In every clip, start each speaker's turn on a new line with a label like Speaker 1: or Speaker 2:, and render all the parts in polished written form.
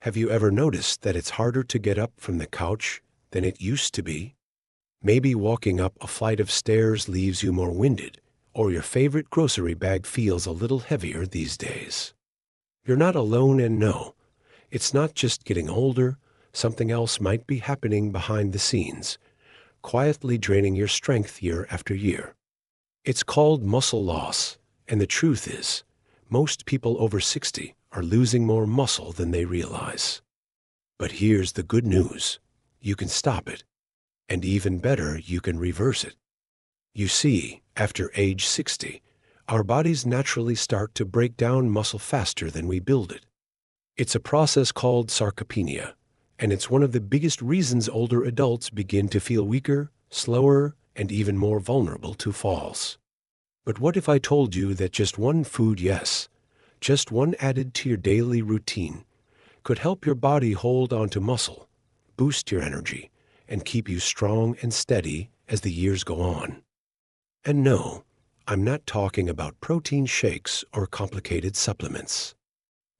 Speaker 1: Have you ever noticed that it's harder to get up from the couch than it used to be? Maybe walking up a flight of stairs leaves you more winded, or your favorite grocery bag feels a little heavier these days. You're not alone, and no, it's not just getting older. Something else might be happening behind the scenes, quietly draining your strength year after year. It's called muscle loss, and the truth is, most people over 60 are losing more muscle than they realize. But here's the good news. You can stop it. And even better, you can reverse it. You see, after age 60, our bodies naturally start to break down muscle faster than we build it. It's a process called sarcopenia, and it's one of the biggest reasons older adults begin to feel weaker, slower, and even more vulnerable to falls. But what if I told you that just one food, yes, just one added to your daily routine, could help your body hold onto muscle, boost your energy, and keep you strong and steady as the years go on? And no, I'm not talking about protein shakes or complicated supplements.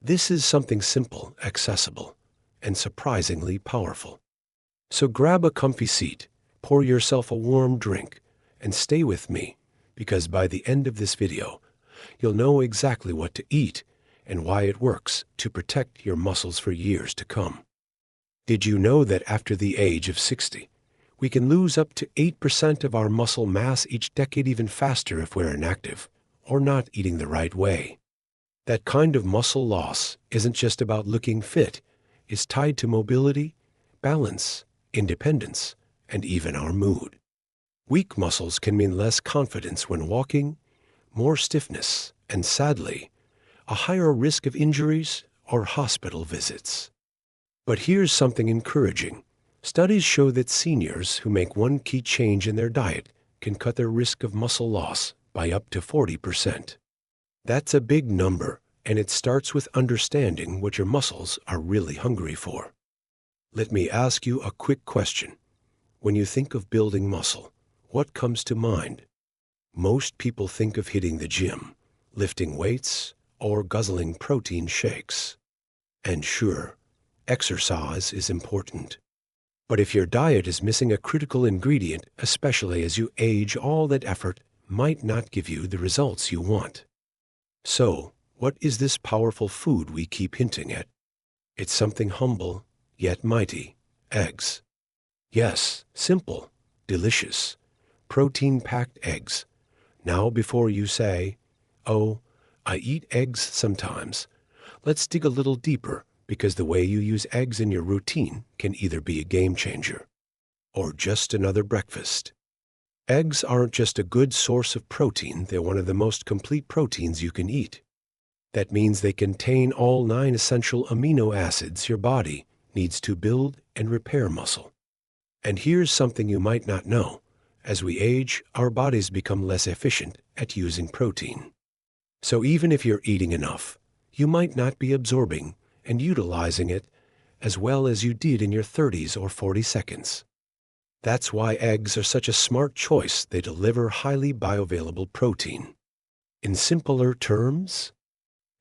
Speaker 1: This is something simple, accessible, and surprisingly powerful. So grab a comfy seat, pour yourself a warm drink, and stay with me, because by the end of this video, you'll know exactly what to eat and why it works to protect your muscles for years to come. Did you know that after the age of 60, we can lose up to 8% of our muscle mass each decade, even faster if we're inactive or not eating the right way? That kind of muscle loss isn't just about looking fit. It's tied to mobility, balance, independence, and even our mood. Weak muscles can mean less confidence when walking, more stiffness, and sadly, a higher risk of injuries or hospital visits. But here's something encouraging. Studies show that seniors who make one key change in their diet can cut their risk of muscle loss by up to 40%. That's a big number, and it starts with understanding what your muscles are really hungry for. Let me ask you a quick question. When you think of building muscle, what comes to mind? Most people think of hitting the gym, lifting weights, or guzzling protein shakes. And sure, exercise is important. But if your diet is missing a critical ingredient, especially as you age, all that effort might not give you the results you want. So, what is this powerful food we keep hinting at? It's something humble, yet mighty: eggs. Yes, simple, delicious, protein-packed eggs. Now, before you say, "Oh, I eat eggs sometimes," let's dig a little deeper, because the way you use eggs in your routine can either be a game changer or just another breakfast. Eggs aren't just a good source of protein, they're one of the most complete proteins you can eat. That means they contain all 9 essential amino acids your body needs to build and repair muscle. And here's something you might not know. As we age, our bodies become less efficient at using protein. So even if you're eating enough, you might not be absorbing and utilizing it as well as you did in your 30s or 42nd. That's why eggs are such a smart choice. They deliver highly bioavailable protein. In simpler terms,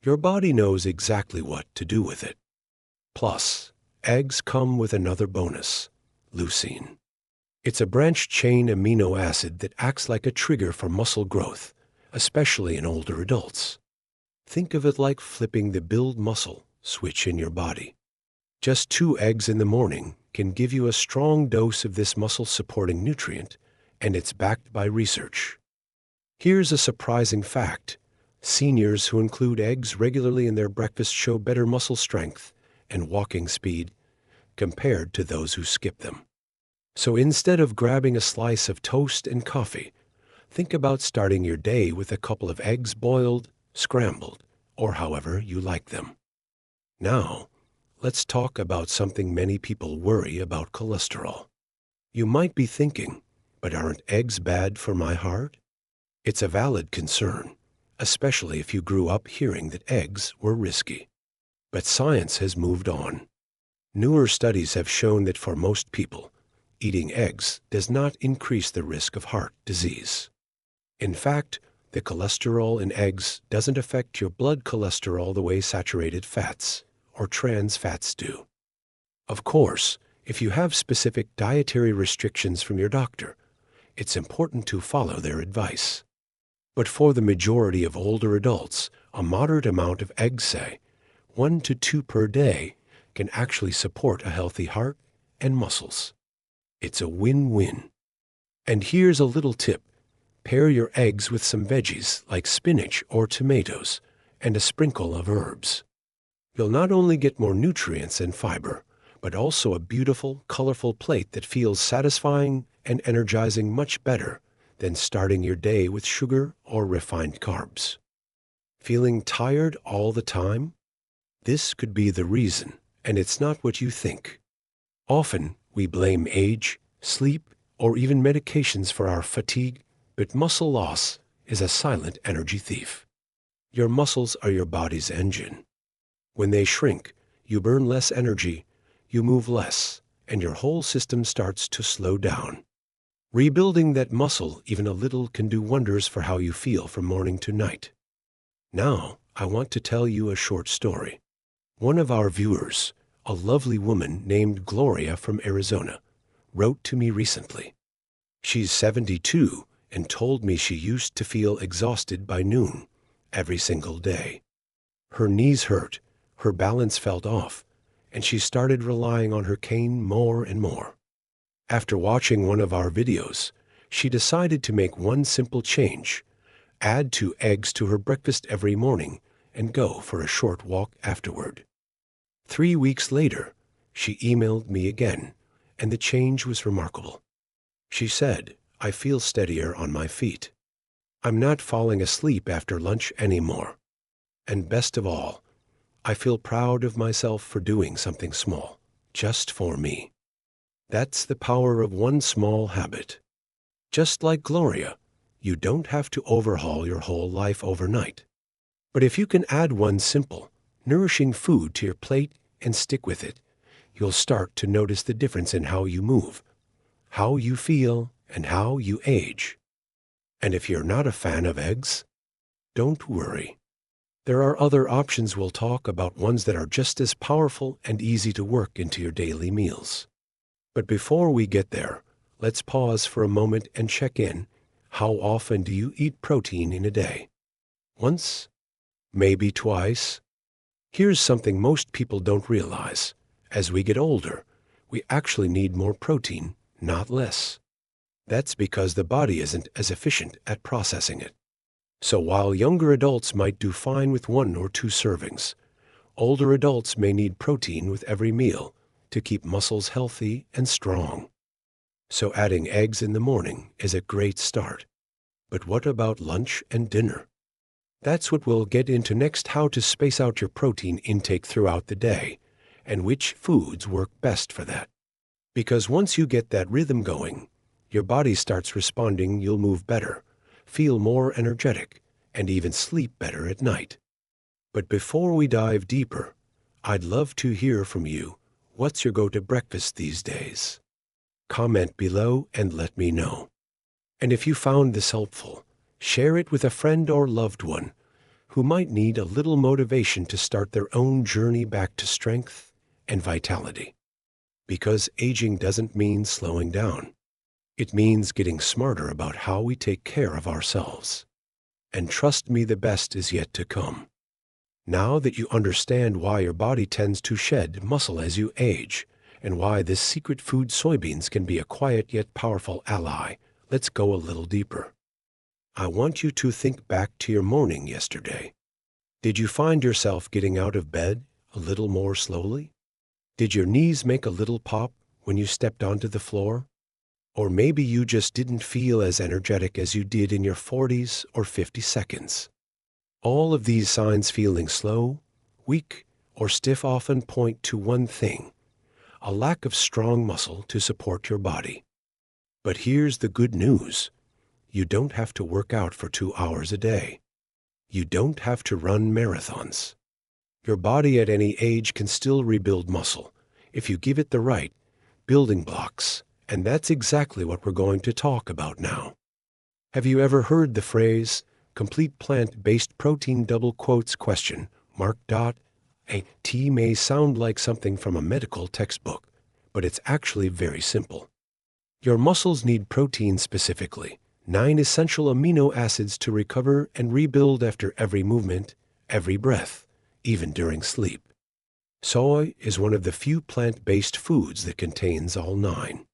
Speaker 1: your body knows exactly what to do with it. Plus, eggs come with another bonus: leucine. It's a branched-chain amino acid that acts like a trigger for muscle growth, especially in older adults. Think of it like flipping the build muscle switch in your body. Just 2 eggs in the morning can give you a strong dose of this muscle-supporting nutrient, and it's backed by research. Here's a surprising fact. Seniors who include eggs regularly in their breakfast show better muscle strength and walking speed compared to those who skip them. So instead of grabbing a slice of toast and coffee, think about starting your day with a couple of eggs, boiled, scrambled, or however you like them. Now, let's talk about something many people worry about: cholesterol. You might be thinking, but aren't eggs bad for my heart? It's a valid concern, especially if you grew up hearing that eggs were risky. But science has moved on. Newer studies have shown that for most people, eating eggs does not increase the risk of heart disease. In fact, the cholesterol in eggs doesn't affect your blood cholesterol the way saturated fats or trans fats do. Of course, if you have specific dietary restrictions from your doctor, it's important to follow their advice. But for the majority of older adults, a moderate amount of eggs, say 1 to 2 per day, can actually support a healthy heart and muscles. It's a win-win. And here's a little tip. Pair your eggs with some veggies like spinach or tomatoes and a sprinkle of herbs. You'll not only get more nutrients and fiber, but also a beautiful, colorful plate that feels satisfying and energizing, much better than starting your day with sugar or refined carbs. Feeling tired all the time? This could be the reason, and it's not what you think. Often, we blame age, sleep, or even medications for our fatigue, but muscle loss is a silent energy thief. Your muscles are your body's engine. When they shrink, you burn less energy, you move less, and your whole system starts to slow down. Rebuilding that muscle even a little can do wonders for how you feel from morning to night. Now, I want to tell you a short story. One of our viewers, a lovely woman named Gloria from Arizona, wrote to me recently. She's 72 and told me she used to feel exhausted by noon every single day. Her knees hurt, her balance felt off, and she started relying on her cane more and more. After watching one of our videos, she decided to make one simple change: add 2 eggs to her breakfast every morning and go for a short walk afterward. 3 weeks later, she emailed me again, and the change was remarkable. She said, "I feel steadier on my feet. I'm not falling asleep after lunch anymore. And best of all, I feel proud of myself for doing something small, just for me." That's the power of one small habit. Just like Gloria, you don't have to overhaul your whole life overnight. But if you can add one simple, nourishing food to your plate and stick with it, you'll start to notice the difference in how you move, how you feel, and how you age. And if you're not a fan of eggs, don't worry. There are other options. We'll talk about ones that are just as powerful and easy to work into your daily meals. But before we get there, let's pause for a moment and check in. How often do you eat protein in a day? Once? Maybe twice? Here's something most people don't realize. As we get older, we actually need more protein, not less. That's because the body isn't as efficient at processing it. So while younger adults might do fine with 1 or 2 servings, older adults may need protein with every meal to keep muscles healthy and strong. So adding eggs in the morning is a great start. But what about lunch and dinner? That's what we'll get into next: how to space out your protein intake throughout the day, and which foods work best for that. Because once you get that rhythm going, your body starts responding. You'll move better, feel more energetic, and even sleep better at night. But before we dive deeper, I'd love to hear from you. What's your go-to breakfast these days? Comment below and let me know. And if you found this helpful, share it with a friend or loved one who might need a little motivation to start their own journey back to strength and vitality. Because aging doesn't mean slowing down. It means getting smarter about how we take care of ourselves. And trust me, the best is yet to come. Now that you understand why your body tends to shed muscle as you age, and why this secret food, soybeans, can be a quiet yet powerful ally, let's go a little deeper. I want you to think back to your morning yesterday. Did you find yourself getting out of bed a little more slowly? Did your knees make a little pop when you stepped onto the floor? Or maybe you just didn't feel as energetic as you did in your 40s or 52nds. All of these signs, feeling slow, weak, or stiff, often point to one thing: a lack of strong muscle to support your body. But here's the good news. You don't have to work out for 2 hours a day. You don't have to run marathons. Your body at any age can still rebuild muscle if you give it the right building blocks, and that's exactly what we're going to talk about now. Have you ever heard the phrase, complete plant-based protein, ? A tea may sound like something from a medical textbook, but it's actually very simple. Your muscles need protein specifically, 9 essential amino acids to recover and rebuild after every movement, every breath, even during sleep. Soy is one of the few plant-based foods that contains all 9.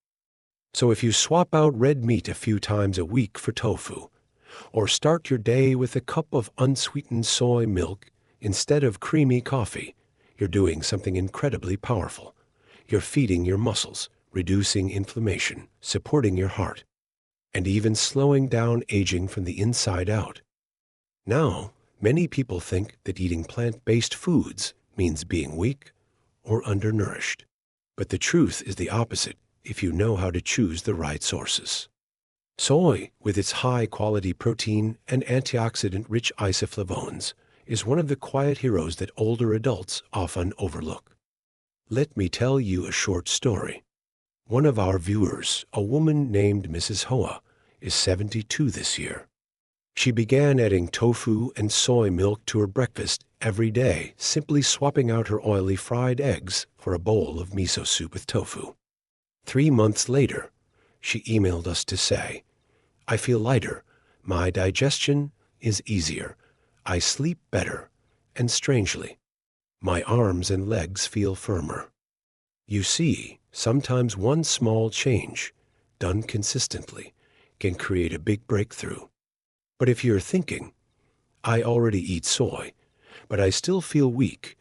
Speaker 1: So if you swap out red meat a few times a week for tofu, or start your day with a cup of unsweetened soy milk instead of creamy coffee, you're doing something incredibly powerful. You're feeding your muscles, reducing inflammation, supporting your heart, and even slowing down aging from the inside out. Now, many people think that eating plant-based foods means being weak or undernourished. But the truth is the opposite if you know how to choose the right sources. Soy, with its high-quality protein and antioxidant-rich isoflavones, is one of the quiet heroes that older adults often overlook. Let me tell you a short story. One of our viewers, a woman named Mrs. Hoa, is 72 this year. She began adding tofu and soy milk to her breakfast every day, simply swapping out her oily fried eggs for a bowl of miso soup with tofu. 3 months later, she emailed us to say, "I feel lighter, my digestion is easier, I sleep better, and strangely, my arms and legs feel firmer." You see, sometimes one small change, done consistently, can create a big breakthrough. But if you're thinking, "I already eat soy, but I still feel weak,"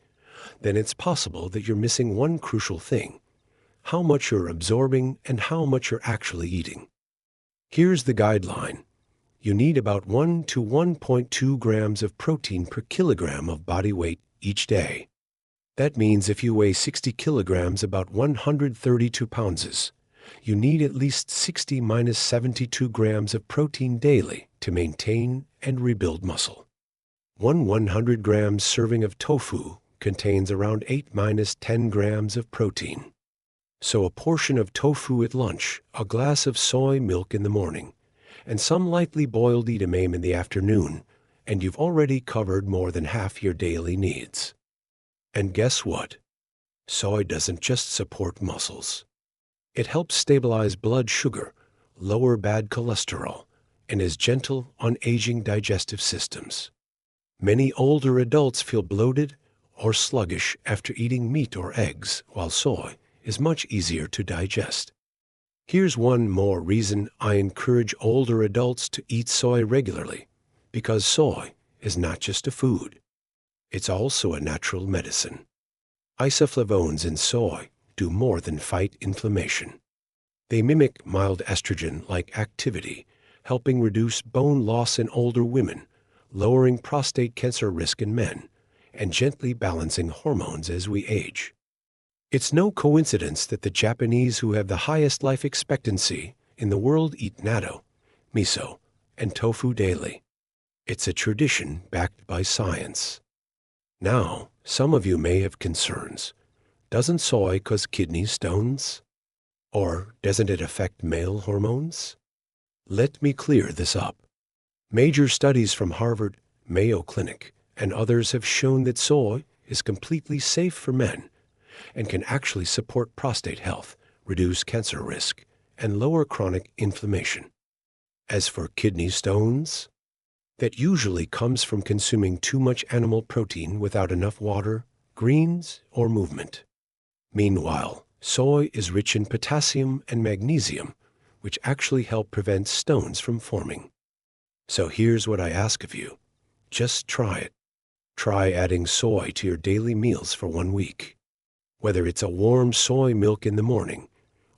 Speaker 1: then it's possible that you're missing one crucial thing: how much you're absorbing and how much you're actually eating. Here's the guideline. You need about 1 to 1.2 grams of protein per kilogram of body weight each day. That means if you weigh 60 kilograms, about 132 pounds, you need at least 60 minus 72 grams of protein daily to maintain and rebuild muscle. One 100 grams serving of tofu contains around 8 minus 10 grams of protein. So a portion of tofu at lunch, a glass of soy milk in the morning, and some lightly boiled edamame in the afternoon, and you've already covered more than half your daily needs. And guess what? Soy doesn't just support muscles. It helps stabilize blood sugar, lower bad cholesterol, and is gentle on aging digestive systems. Many older adults feel bloated or sluggish after eating meat or eggs, while soy is much easier to digest. Here's one more reason I encourage older adults to eat soy regularly, because soy is not just a food. It's also a natural medicine. Isoflavones in soy do more than fight inflammation. They mimic mild estrogen-like activity, helping reduce bone loss in older women, lowering prostate cancer risk in men, and gently balancing hormones as we age. It's no coincidence that the Japanese who have the highest life expectancy in the world eat natto, miso, and tofu daily. It's a tradition backed by science. Now, some of you may have concerns. Doesn't soy cause kidney stones? Or doesn't it affect male hormones? Let me clear this up. Major studies from Harvard, Mayo Clinic, and others have shown that soy is completely safe for men and can actually support prostate health, reduce cancer risk, and lower chronic inflammation. As for kidney stones, that usually comes from consuming too much animal protein without enough water, greens, or movement. Meanwhile, soy is rich in potassium and magnesium, which actually help prevent stones from forming. So here's what I ask of you. Just try it. Try adding soy to your daily meals for 1 week. Whether it's a warm soy milk in the morning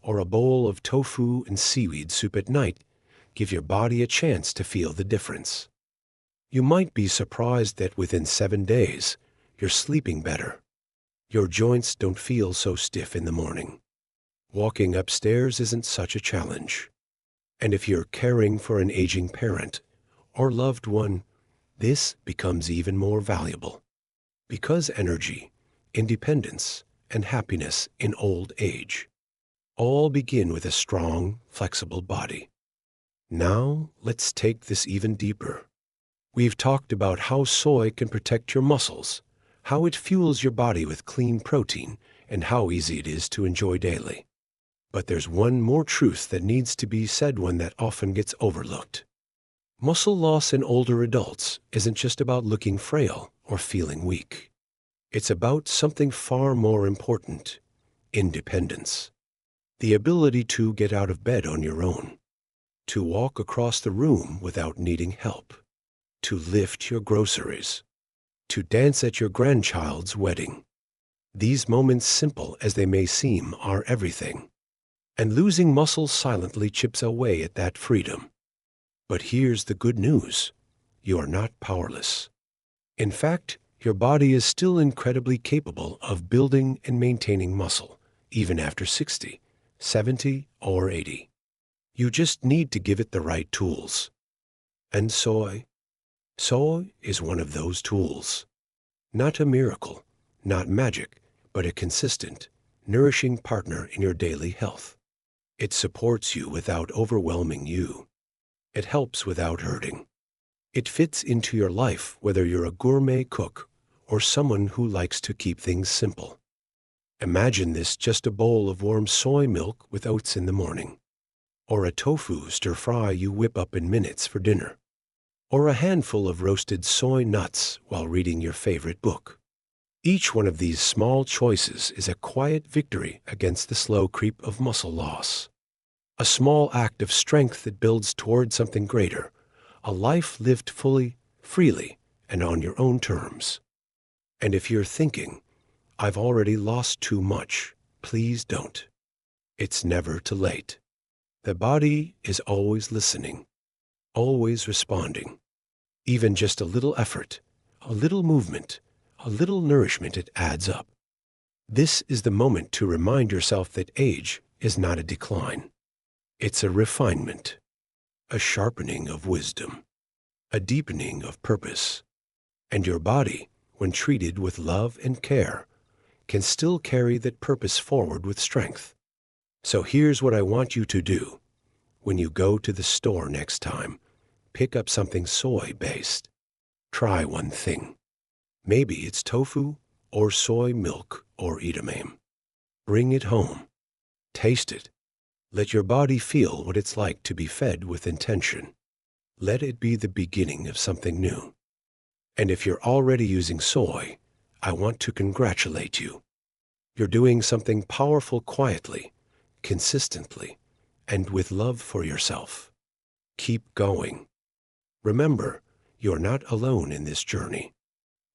Speaker 1: or a bowl of tofu and seaweed soup at night, give your body a chance to feel the difference. You might be surprised that within 7 days, you're sleeping better. Your joints don't feel so stiff in the morning. Walking upstairs isn't such a challenge. And if you're caring for an aging parent or loved one, this becomes even more valuable. Because energy, independence, and happiness in old age all begin with a strong, flexible body. Now, let's take this even deeper. We've talked about how soy can protect your muscles, how it fuels your body with clean protein, and how easy it is to enjoy daily. But there's one more truth that needs to be said, one that often gets overlooked. Muscle loss in older adults isn't just about looking frail or feeling weak. It's about something far more important: independence. The ability to get out of bed on your own, to walk across the room without needing help, to lift your groceries, to dance at your grandchild's wedding. These moments, simple as they may seem, are everything. And losing muscle silently chips away at that freedom. But here's the good news: you are not powerless. In fact, your body is still incredibly capable of building and maintaining muscle, even after 60, 70, or 80. You just need to give it the right tools. And soy is one of those tools. Not a miracle, not magic, but a consistent, nourishing partner in your daily health. It supports you without overwhelming you. It helps without hurting. It fits into your life whether you're a gourmet cook or someone who likes to keep things simple. Imagine this: just a bowl of warm soy milk with oats in the morning, or a tofu stir-fry you whip up in minutes for dinner, or a handful of roasted soy nuts while reading your favorite book. Each one of these small choices is a quiet victory against the slow creep of muscle loss. A small act of strength that builds toward something greater, a life lived fully, freely, and on your own terms. And if you're thinking, "I've already lost too much," please don't. It's never too late. The body is always listening, always responding. Even just a little effort, a little movement, a little nourishment, it adds up. This is the moment to remind yourself that age is not a decline. It's a refinement, a sharpening of wisdom, a deepening of purpose. And your body, when treated with love and care, can still carry that purpose forward with strength. So here's what I want you to do. When you go to the store next time, pick up something soy-based. Try one thing. Maybe it's tofu or soy milk or edamame. Bring it home. Taste it. Let your body feel what it's like to be fed with intention. Let it be the beginning of something new. And if you're already using soy, I want to congratulate you. You're doing something powerful quietly, consistently, and with love for yourself. Keep going. Remember, you're not alone in this journey.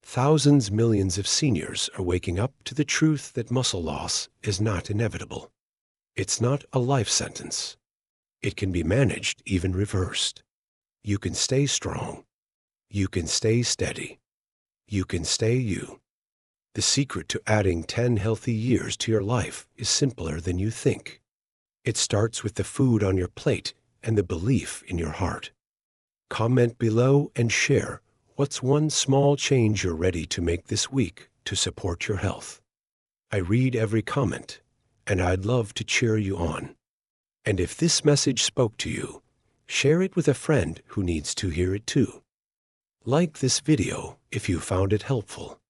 Speaker 1: Thousands, millions of seniors are waking up to the truth that muscle loss is not inevitable. It's not a life sentence. It can be managed, even reversed. You can stay strong. You can stay steady. You can stay you. The secret to adding 10 healthy years to your life is simpler than you think. It starts with the food on your plate and the belief in your heart. Comment below and share what's one small change you're ready to make this week to support your health. I read every comment, and I'd love to cheer you on. And if this message spoke to you, share it with a friend who needs to hear it too. Like this video if you found it helpful.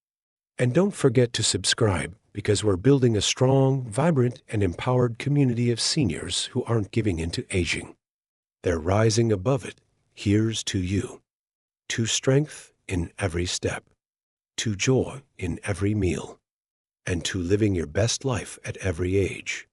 Speaker 1: And don't forget to subscribe, because we're building a strong, vibrant, and empowered community of seniors who aren't giving in to aging. They're rising above it. Here's to you. To strength in every step. To joy in every meal. And to living your best life at every age.